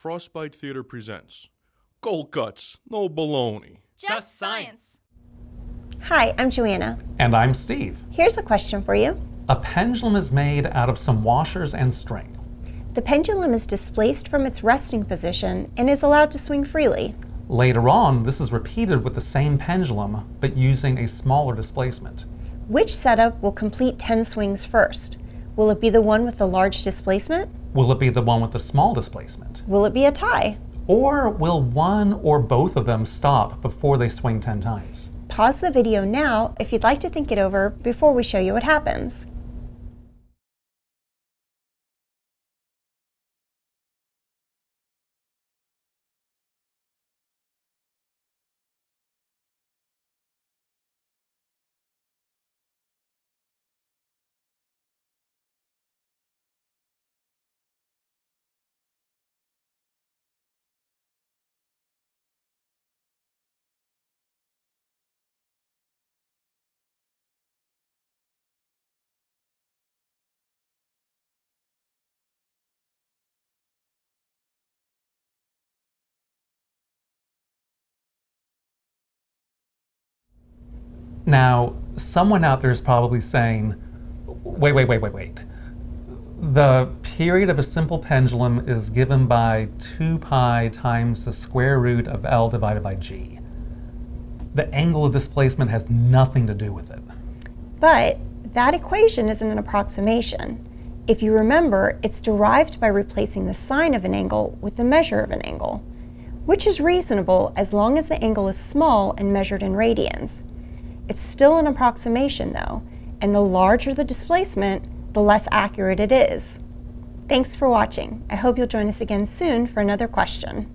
Frostbite Theater presents Cold Cuts, no baloney. Just science. Hi, I'm Joanna. And I'm Steve. Here's a question for you. A pendulum is made out of some washers and string. The pendulum is displaced from its resting position and is allowed to swing freely. Later on, this is repeated with the same pendulum, but using a smaller displacement. Which setup will complete 10 swings first? Will it be the one with the large displacement? Will it be the one with the small displacement? Will it be a tie? Or will one or both of them stop before they swing 10 times? Pause the video now if you'd like to think it over before we show you what happens. Now, someone out there is probably saying, wait. The period of a simple pendulum is given by 2 pi times the square root of L divided by G. The angle of displacement has nothing to do with it. But that equation is an approximation. If you remember, it's derived by replacing the sign of an angle with the measure of an angle, which is reasonable as long as the angle is small and measured in radians. It's still an approximation though, and the larger the displacement, the less accurate it is. Thanks for watching. I hope you'll join us again soon for another question.